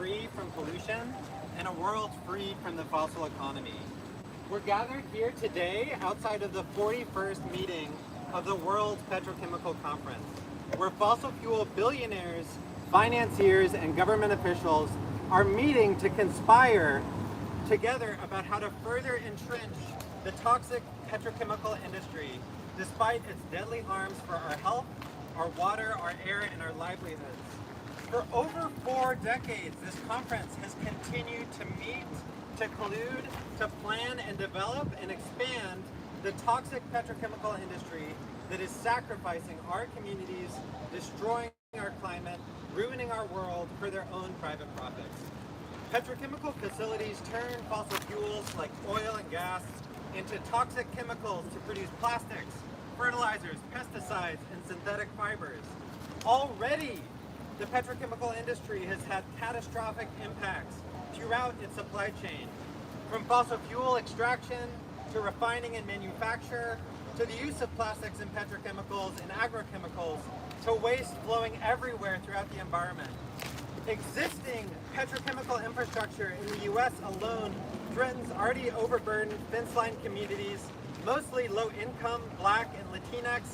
free from pollution and a world freed from the fossil economy. We're gathered here today outside of the 41st meeting of the World Petrochemical Conference, where fossil fuel billionaires, financiers, and government officials are meeting to conspire together about how to further entrench the toxic petrochemical industry despite its deadly harms for our health, our water, our air, and our livelihoods. For over 4 decades, this conference has continued to meet, to collude, to plan and develop and expand the toxic petrochemical industry that is sacrificing our communities, destroying our climate, ruining our world for their own private profits. Petrochemical facilities turn fossil fuels like oil and gas into toxic chemicals to produce plastics, fertilizers, pesticides, and synthetic fibers. Already, the petrochemical industry has had catastrophic impacts throughout its supply chain, from fossil fuel extraction to refining and manufacture, to the use of plastics and petrochemicals and agrochemicals, to waste flowing everywhere throughout the environment. Existing petrochemical infrastructure in the U.S. alone threatens already overburdened fence-line communities, mostly low-income, Black, and Latinx,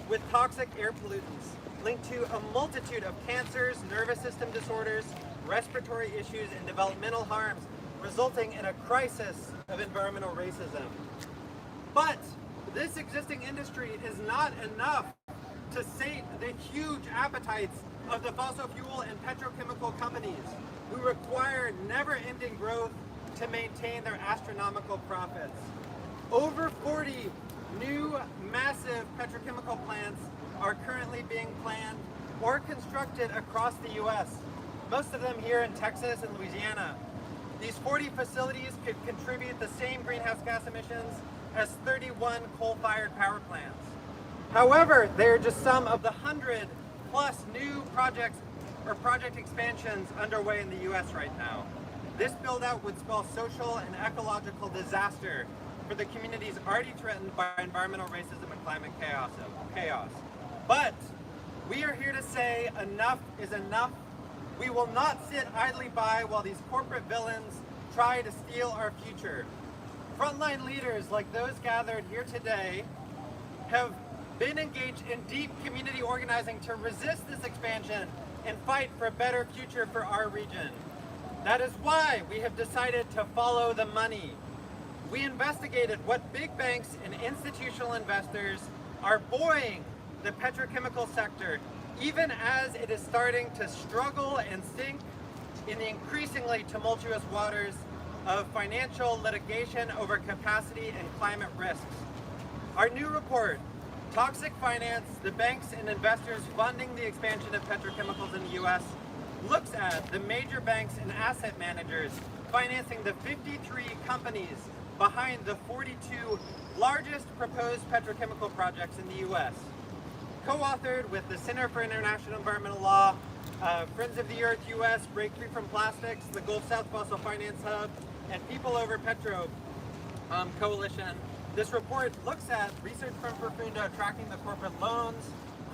with toxic air pollutants linked to a multitude of cancers, nervous system disorders, respiratory issues, and developmental harms, resulting in a crisis of environmental racism. But this existing industry is not enough to sate the huge appetites of the fossil fuel and petrochemical companies who require never-ending growth to maintain their astronomical profits. Over 40 new massive petrochemical plants are currently being planned or constructed across the U.S., most of them here in Texas and Louisiana. These 40 facilities could contribute the same greenhouse gas emissions as 31 coal-fired power plants. However, they are just some of the 100+ new projects or project expansions underway in the U.S. right now. This build-out would spell social and ecological disaster for the communities already threatened by environmental racism and climate chaos. But we are here to say enough is enough. We will not sit idly by while these corporate villains try to steal our future. Frontline leaders like those gathered here today have been engaged in deep community organizing to resist this expansion and fight for a better future for our region. That is why we have decided to follow the money. We investigated what big banks and institutional investors are buoying the petrochemical sector, even as it is starting to struggle and sink in the increasingly tumultuous waters of financial litigation over capacity and climate risks. Our new report, Toxic Finance, the banks and investors funding the expansion of petrochemicals in the U.S., looks at the major banks and asset managers financing the 53 companies behind the 42 largest proposed petrochemical projects in the U.S. Co-authored with the Center for International Environmental Law, Friends of the Earth U.S., Break Free from Plastics, the Gulf South Fossil Finance Hub, and People Over Petro Coalition. This report looks at research from Profundo tracking the corporate loans,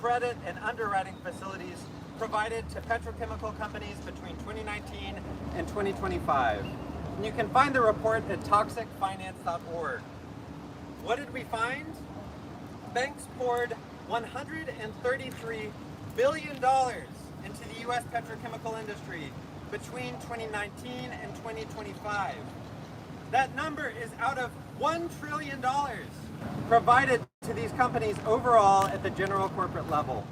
credit, and underwriting facilities provided to petrochemical companies between 2019 and 2025. And you can find the report at toxicfinance.org. What did we find? Banks poured $133 billion into the U.S. petrochemical industry between 2019 and 2025. That number is out of $1 trillion provided to these companies overall at the general corporate level.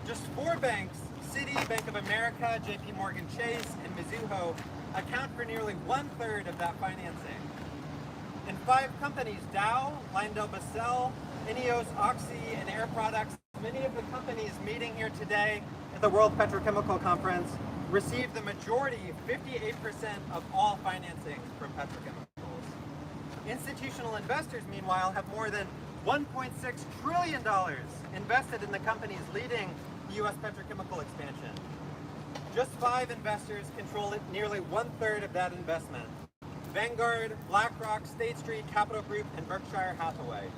Just 4 banks, Citi, Bank of America, JP Morgan Chase, and Mizuho, account for nearly 1/3 of that financing. And 5 companies, Dow, LyondellBasell, INEOS, Oxy, and Air Products, many of the companies meeting here today at the World Petrochemical Conference, received the majority, 58% of all financing from petrochemicals. Institutional investors, meanwhile, have more than $1.6 trillion invested in the companies leading the U.S. petrochemical expansion. Just 5 investors control nearly 1/3 of that investment: Vanguard, BlackRock, State Street, Capital Group, and Berkshire Hathaway.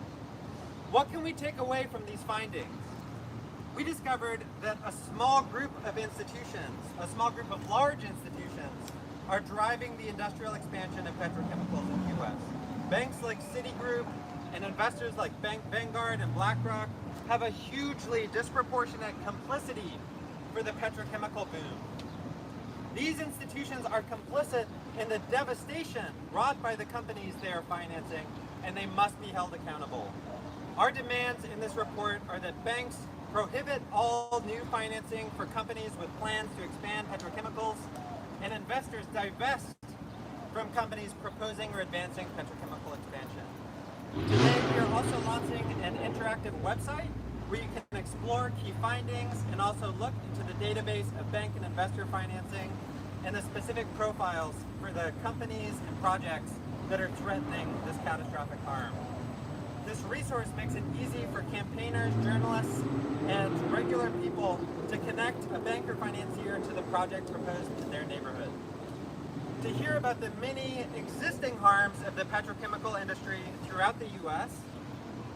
What can we take away from these findings? We discovered that a small group of institutions, a small group of large institutions, institutions are driving the industrial expansion of petrochemicals in the U.S. Banks like Citigroup and investors like Vanguard and BlackRock have a hugely disproportionate complicity for the petrochemical boom. These institutions are complicit in the devastation wrought by the companies they are financing, and they must be held accountable. Our demands in this report are that banks prohibit all new financing for companies with plans to expand petrochemicals, and investors divest from companies proposing or advancing petrochemical expansion. Today, we are also launching an interactive website where you can explore key findings and also look into the database of bank and investor financing and the specific profiles for the companies and projects that are threatening this catastrophic harm. This resource makes it easy for campaigners, journalists, and regular people to connect a bank or financier to the project proposed in their neighborhood. To hear about the many existing harms of the petrochemical industry throughout the U.S.,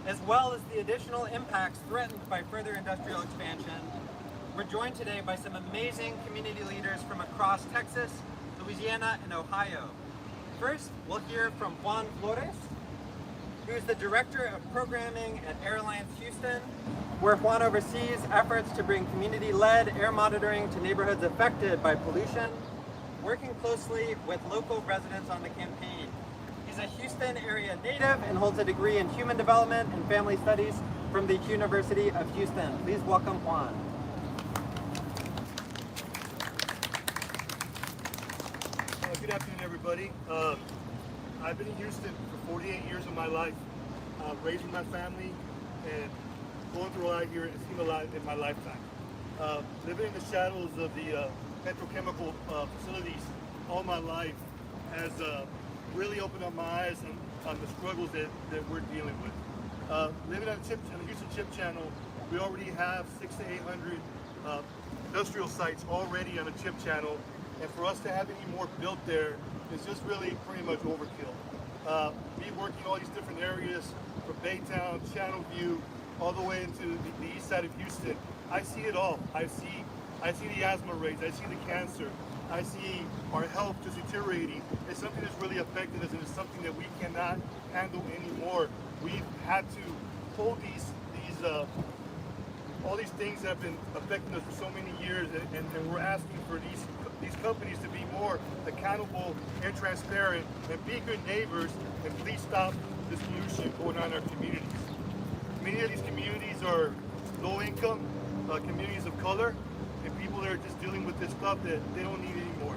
as well as the additional impacts threatened by further industrial expansion, we're joined today by some amazing community leaders from across Texas, Louisiana, and Ohio. First, we'll hear from Juan Flores, who is the Director of Programming at Airlines Houston, where Juan oversees efforts to bring community-led air monitoring to neighborhoods affected by pollution, working closely with local residents on the campaign. He's a Houston area native and holds a degree in Human Development and Family Studies from the University of Houston. Please welcome Juan. Good afternoon, everybody. I've been in Houston for 48 years of my life, raising my family and going through a lot here and seen a lot in my lifetime. Living in the shadows of the petrochemical facilities all my life has really opened up my eyes on the struggles that we're dealing with. Living on the Houston Chip Channel, we already have 600 to 800 industrial sites already on the Chip Channel, and for us to have any more built there is just really pretty much overkill. Me working all these different areas from Baytown, Channelview, all the way into the east side of Houston, I see it all. I see the asthma rates, I see the cancer, I see our health just deteriorating. It's something that's really affected us, and it's something that we cannot handle anymore. We've had to hold all these things that have been affecting us for so many years, and we're asking for these companies to be more accountable and transparent and be good neighbors, and please stop this pollution going on in our communities. Many of these communities are low income communities of color, and people that are just dealing with this stuff that they don't need anymore.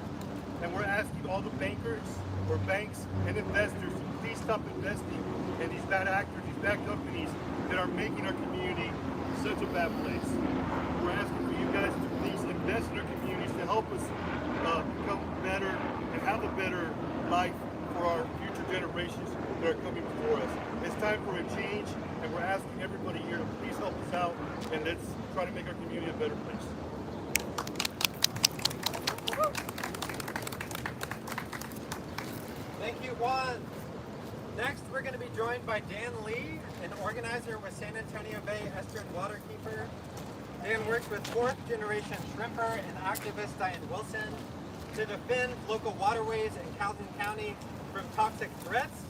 And we're asking all the bankers or banks and investors to please stop investing in these bad actors, these bad companies that are making our community such a bad place. We're asking for you guys to please invest in our communities to help us become better and have a better life for our future generations that are coming before us. It's time for a change, and we're asking everybody here to please help us out, and let's try to make our community a better place. Thank you, Juan. Next, we're going to be joined by Dan Lee, an organizer with San Antonio Bay Estuarine Waterkeeper. Dan works with fourth-generation shrimper and activist Diane Wilson to defend local waterways in Calhoun County from toxic threats,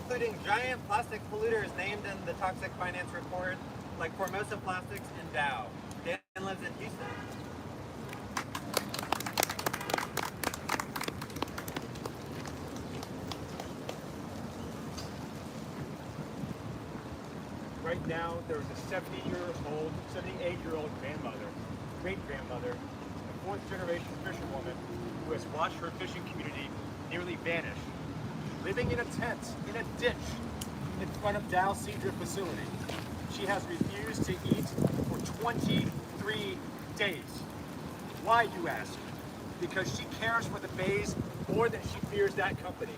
including giant plastic polluters named in the Toxic Finance Report, like Formosa Plastics and Dow. Dan lives in Houston. Right now, there is a 78-year-old grandmother, great-grandmother, a fourth-generation fisherwoman who has watched her fishing community nearly vanish, living in a tent, in a ditch, in front of Dow Seadrift facility. She has refused to eat for 23 days. Why, you ask? Because she cares for the bays more than she fears that company.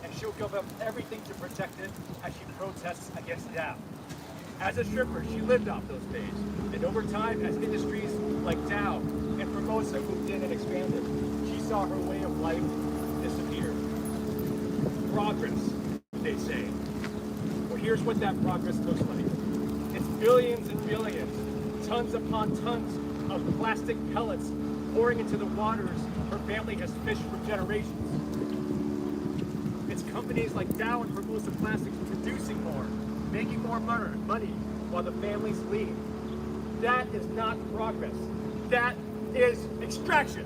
And she'll give up everything to protect it as she protests against Dow. As a shipper, she lived off those bays. And over time, as industries like Dow and Formosa moved in and expanded, she saw her way of life disappear. Progress, they say. Well, here's what that progress looks like. It's billions and billions, tons upon tons of plastic pellets pouring into the waters her family has fished for generations. It's companies like Dow and Formosa Plastics producing more, making more money while the families leave. That is not progress. That is extraction.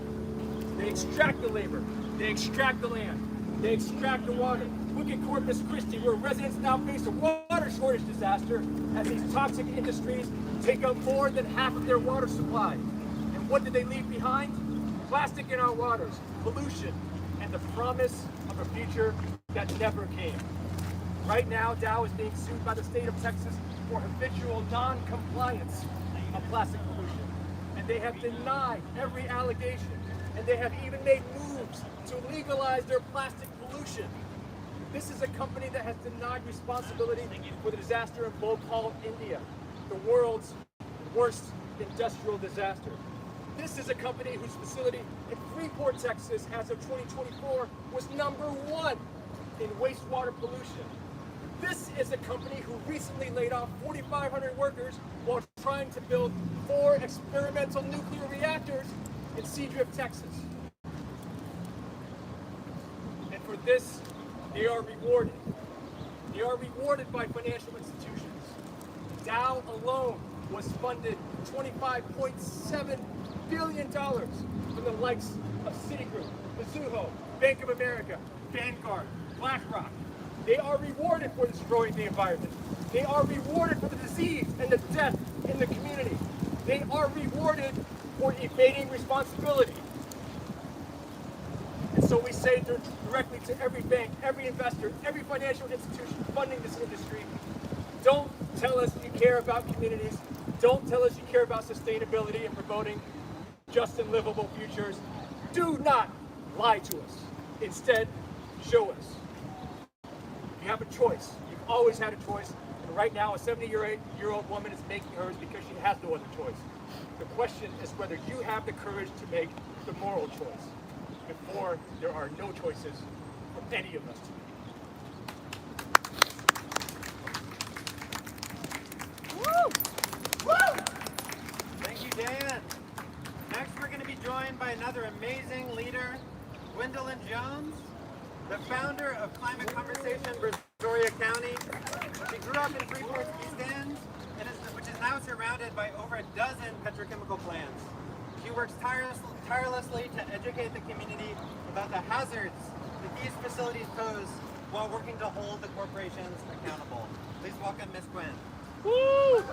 They extract the labor. They extract the land. They extract the water. Look at Corpus Christi, where residents now face a water shortage disaster as these toxic industries take up more than half of their water supply. And what did they leave behind? Plastic in our waters, pollution, and the promise of a future that never came. Right now, Dow is being sued by the state of Texas for habitual non-compliance of plastic pollution. And they have denied every allegation. And they have even made moves to legalize their plastic pollution. This is a company that has denied responsibility for the disaster in Bhopal, India, the world's worst industrial disaster. This is a company whose facility in Freeport, Texas, as of 2024, was #1 in wastewater pollution. This is a company who recently laid off 4,500 workers while trying to build 4 experimental nuclear reactors in Seadrift, Texas. And for this, they are rewarded. They are rewarded by financial institutions. Dow alone was funded $25.7 billion from the likes of Citigroup, Mizuho, Bank of America, Vanguard, BlackRock. They are rewarded for destroying the environment. They are rewarded for the disease and the death in the community. They are rewarded for evading responsibility. And so we say directly to every bank, every investor, every financial institution funding this industry, don't tell us you care about communities. Don't tell us you care about sustainability and promoting just and livable futures. Do not lie to us. Instead, show us. You have a choice. You've always had a choice. And right now, a 70-year-old woman is making hers because she has no other choice. The question is whether you have the courage to make the moral choice before there are no choices for any of us to make. Woo! Woo! Thank you, Dan. Next, we're going to be joined by another amazing leader, Gwendolyn Jones, the founder of Climate Conversation Brazoria County. She grew up in Freeport's East End, which is now surrounded by over a dozen petrochemical plants. She works tirelessly to educate the community about the hazards that these facilities pose while working to hold the corporations accountable. Please welcome Ms. Gwen. Woo!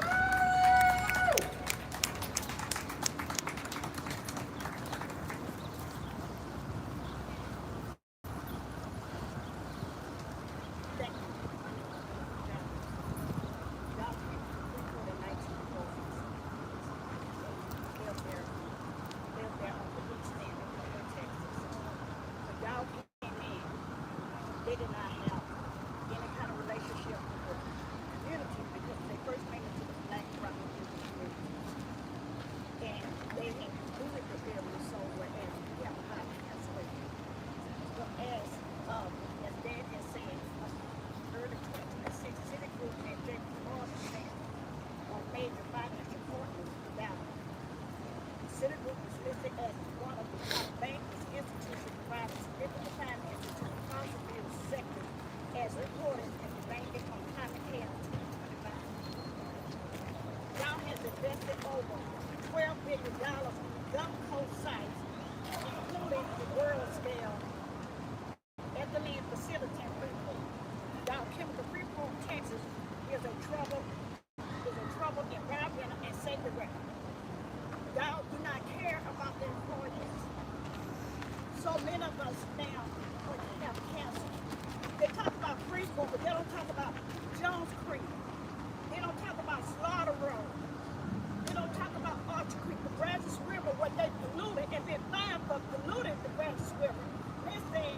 Citigroup is listed as one of the top banks, institutions, providing significant financing to the fossil fuel sector, as reported in the Banking on Climate Change 2025. Dow has invested over $12 billion in Gulf Coast sites, including the world-scale ethylene facility in Freeport. Dow Chemical Freeport, Texas, is a troubled environmental and safety record. Dow do not care about their employees. So many of us now have cancer. They talk about Freeport, but they don't talk about Jones Creek. They don't talk about Slaughter Road. They don't talk about Archer Creek, the Brazos River, what they polluted and been fined for polluting the Brazos River. They're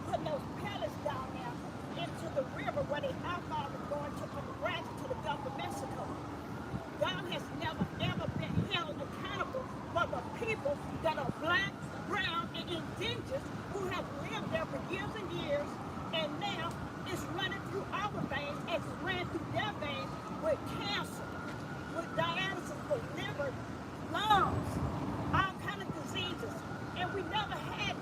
putting those pellets down there into the river where the alcohol is going to from the Brazos to the Gulf of Mexico. Dow has never ever been held accountable for the people that are black, brown, and indigenous who have lived there for years and years, and now it's running through our veins as it ran through their veins with cancer, with dialysis for liver, lungs, all kind of diseases, and we never had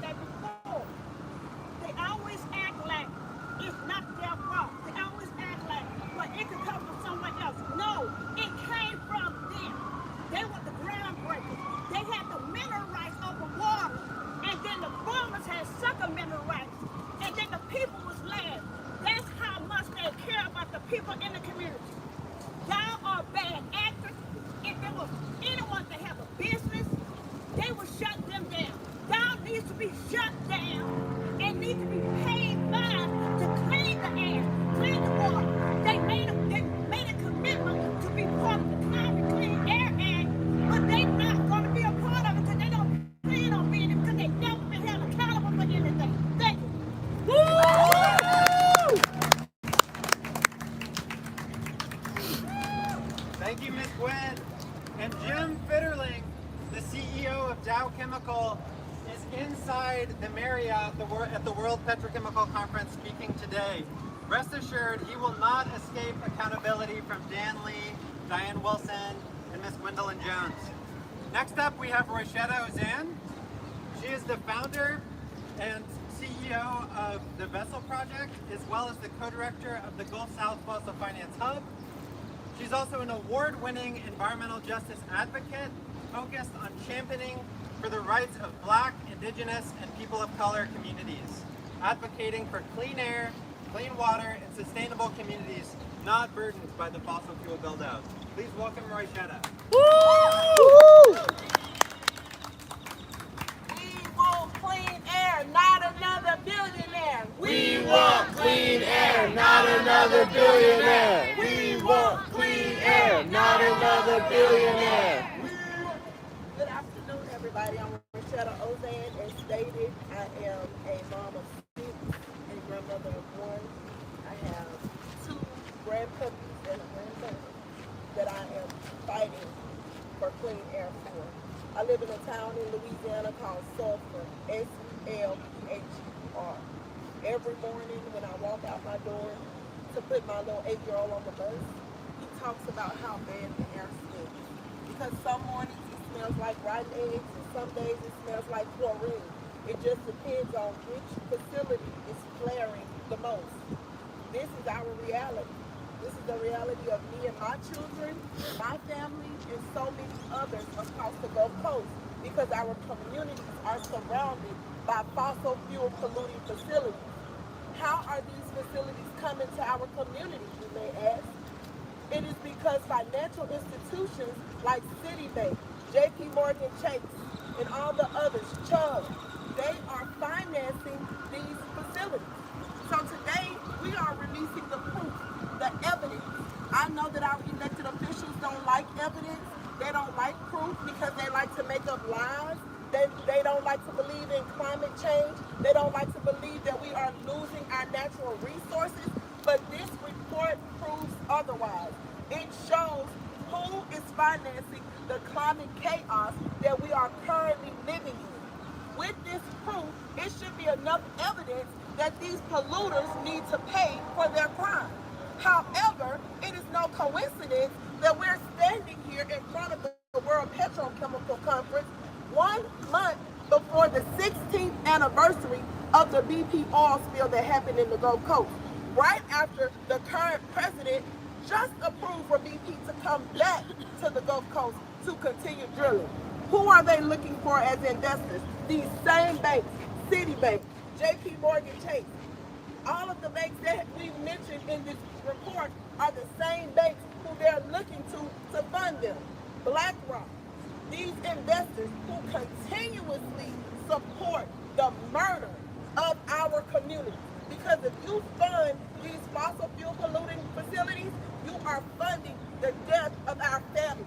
be shut down and need to be paid fines to clean the air, clean the water. They made a commitment to be part of the Climate Clean Air Act, but they're not going to be a part of it because they don't plan on being it because they've never been held accountable for anything. Thank you. Woo! Thank you, Ms. Gwen. And Jim Fitterling, the CEO of Dow Chemical, is inside the Marriott at the World Petrochemical Conference speaking today. Rest assured, he will not escape accountability from Dan Lee, Diane Wilson, and Ms. Gwendolyn Jones. Next up, we have Roishetta Ozan. She is the founder and CEO of the Vessel Project, as well as the co-director of the Gulf South Fossil Finance Hub. She's also an award-winning environmental justice advocate focused on championing for the rights of Black, Indigenous, and people of color communities, advocating for clean air, clean water, and sustainable communities not burdened by the fossil fuel build-out. Please welcome Roishetta. We want clean air, not another billionaire. We want clean air, not another billionaire. We want clean air, not another billionaire. Good afternoon, everybody. I'm Roishetta Ozan, as stated, I am a mom of 6 and grandmother of 1. I have 2 grandpuppies and a grandson that I am fighting for clean air for. I live in a town in Louisiana called Sulphur, S-U-L-P-H-U-R. Every morning when I walk out my door to put my little 8-year-old on the bus, he talks about how bad the air smells. Because some mornings it smells like rotten eggs, and some days it smells like chlorine. It just depends on which facility is flaring the most. This is our reality. This is the reality of me and my children, my family, and so many others across the Gulf Coast, because our communities are surrounded by fossil fuel polluting facilities. How are these facilities coming to our communities, you may ask? It is because financial institutions like Citibank, JP Morgan Chase, and all the others, Chubb, they are financing these facilities. So today, we are releasing the proof, the evidence. I know that our elected officials don't like evidence. They don't like proof because they like to make up lies. They don't like to believe in climate change. They don't like to believe that we are losing our natural resources. But this report proves otherwise. It shows who is financing the climate chaos that we are currently living in. With this proof, it should be enough evidence that these polluters need to pay for their crime. However, it is no coincidence that we're standing here in front of the World Petrochemical Conference 1 month before the 16th anniversary of the BP oil spill that happened in the Gulf Coast, right after the current president just approved for BP to come back to the Gulf Coast to continue drilling. Who are they looking for as investors? These same banks, Citibank, JP Morgan Chase. All of the banks that we mentioned in this report are the same banks who they're looking to fund them. BlackRock, these investors who continuously support the murder of our community. Because if you fund these fossil fuel polluting facilities, you are funding the death of our families.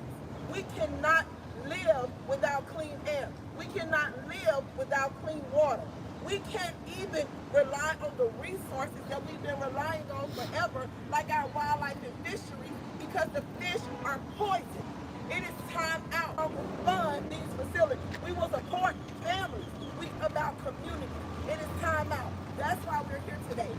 We cannot live without clean air. We cannot live without clean water. We can't even rely on the resources that we've been relying on forever, like our wildlife and fisheries, because the fish are poisoned. It is time out to fund these facilities. We will support families. We about community. It is time out. That's why we're here today.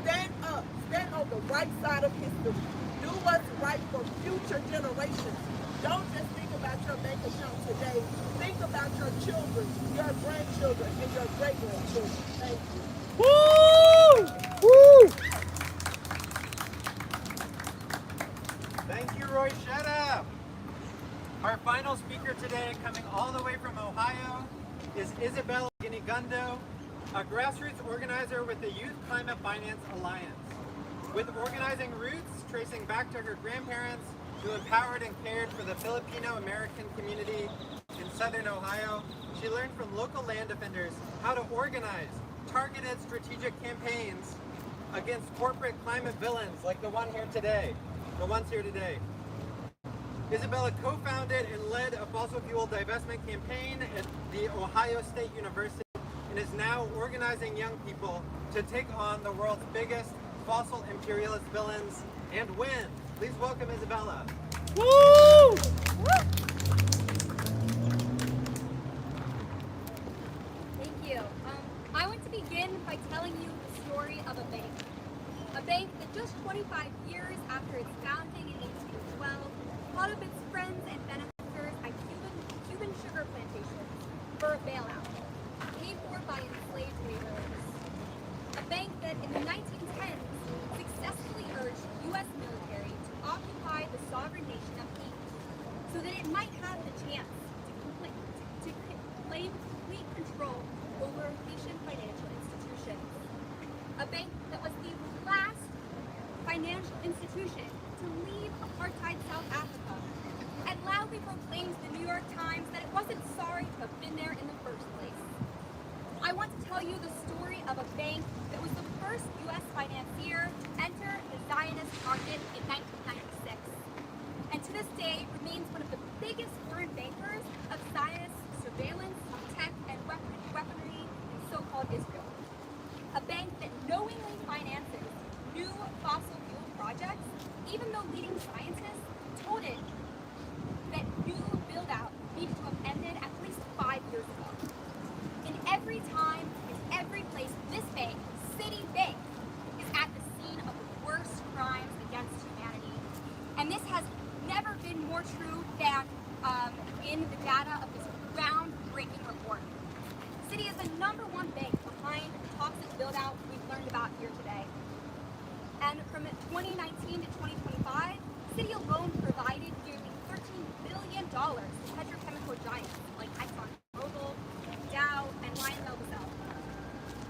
Stand up. Stand on the right side of history. Do what's right for future generations. Don't just think about your bank account today. Think about your children, your grandchildren, and your great-grandchildren. Thank you. Woo! Woo! Thank you, Roishetta. Our final speaker today, coming all the way from Ohio, is Isabel Ginigundo, a grassroots organizer with the Youth Climate Finance Alliance. With organizing roots tracing back to her grandparents, who empowered and cared for the Filipino American community in southern Ohio, she learned from local land defenders how to organize targeted strategic campaigns against corporate climate villains like the ones here today. Isabella co-founded and led a fossil fuel divestment campaign at the Ohio State University and is now organizing young people to take on the world's biggest fossil imperialist villains and win. Please welcome Isabella. Woo! Thank you. I want to begin by telling you the story of a bank. A bank that just 25 years after its founding in 1812 caught up its friends and benefactors at Cuban sugar plantations for a bailout, paid for by enslaved laborers. A bank that in the 1910s successfully urged U.S. military to occupy the sovereign nation of Haiti so that it might have the chance to claim complete control over Haitian financial institutions. A bank that was the last financial institution to leave apartheid South Africa and loudly proclaims to the New York Times that it wasn't sorry to have been there in the first place. I want to tell you the story of a bank that was the first U.S. financier to enter the Zionist market in 1996, and to this day remains one of the biggest foreign bankers of Zionist surveillance, tech, and weaponry in so-called Israel. A bank that knowingly finances new fossil fuel projects, even though leading scientists told it that new build-out needed to have ended at least 5 years ago. In every time, in every place, this bank, Citibank, is at the scene of the worst crimes against humanity. And this has never been more true than in the data of this groundbreaking report. Citi is the #1 bank behind the toxic build-out we've learned about here today. And from 2019 to 2025, Citi alone provided nearly $13 billion to petrochemical giants like ExxonMobil, Dow, and LyondellBasell.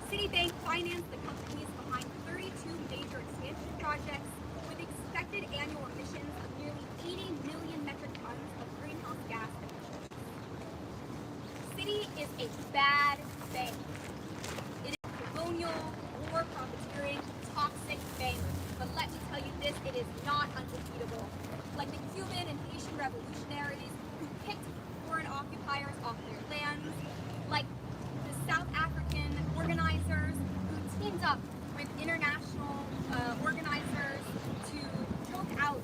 Citibank financed the companies behind 32 major expansion projects with expected annual emissions of nearly 80 million metric tons of greenhouse gas emissions. Citi is a bad bank. It is a colonial, war profiteering, toxic bank. But let me tell you this, it is not undefeatable. Like the Cuban and Haitian revolutionaries who picked foreign occupiers off their lands, like the South African organizers who teamed up with international organizers to choke out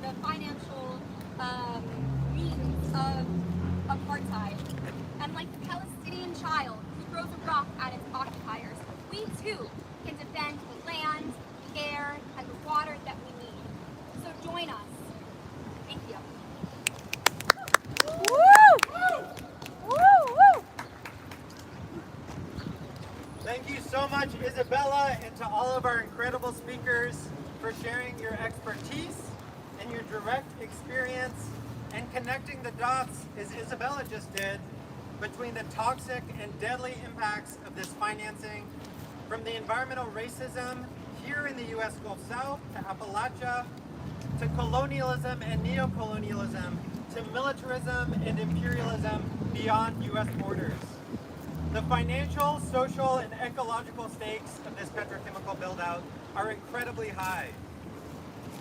the financial means of apartheid. And like the Palestinian child who throws a rock at its occupiers, we too can defend the land, the air, and the water that we need. So join us. Thank you. Thank you so much, Isabella, and to all of our incredible speakers for sharing your expertise and your direct experience and connecting the dots, as Isabella just did, between the toxic and deadly impacts of this financing, from the environmental racism here in the U.S. Gulf South to Appalachia, to colonialism and neocolonialism, to militarism and imperialism beyond U.S. borders. The financial, social, and ecological stakes of this petrochemical build-out are incredibly high.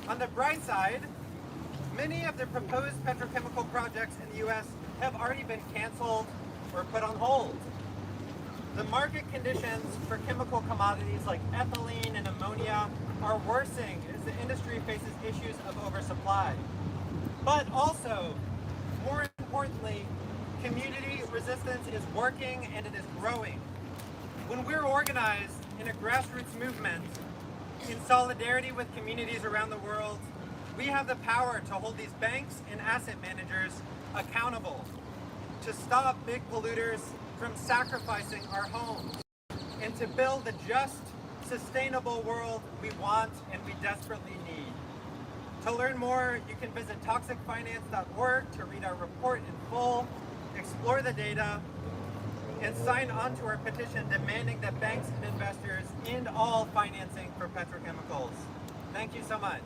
On the bright side, many of the proposed petrochemical projects in the U.S. have already been canceled or put on hold. The market conditions for chemical commodities like ethylene and ammonia are worsening as the industry faces issues of oversupply. But also, more importantly, community resistance is working and it is growing. When we're organized in a grassroots movement in solidarity with communities around the world, we have the power to hold these banks and asset managers accountable, to stop big polluters from sacrificing our homes, and to build the just, sustainable world we want and we desperately need. To learn more, you can visit toxicfinance.org to read our report in full, explore the data, and sign on to our petition demanding that banks and investors end all financing for petrochemicals. Thank you so much.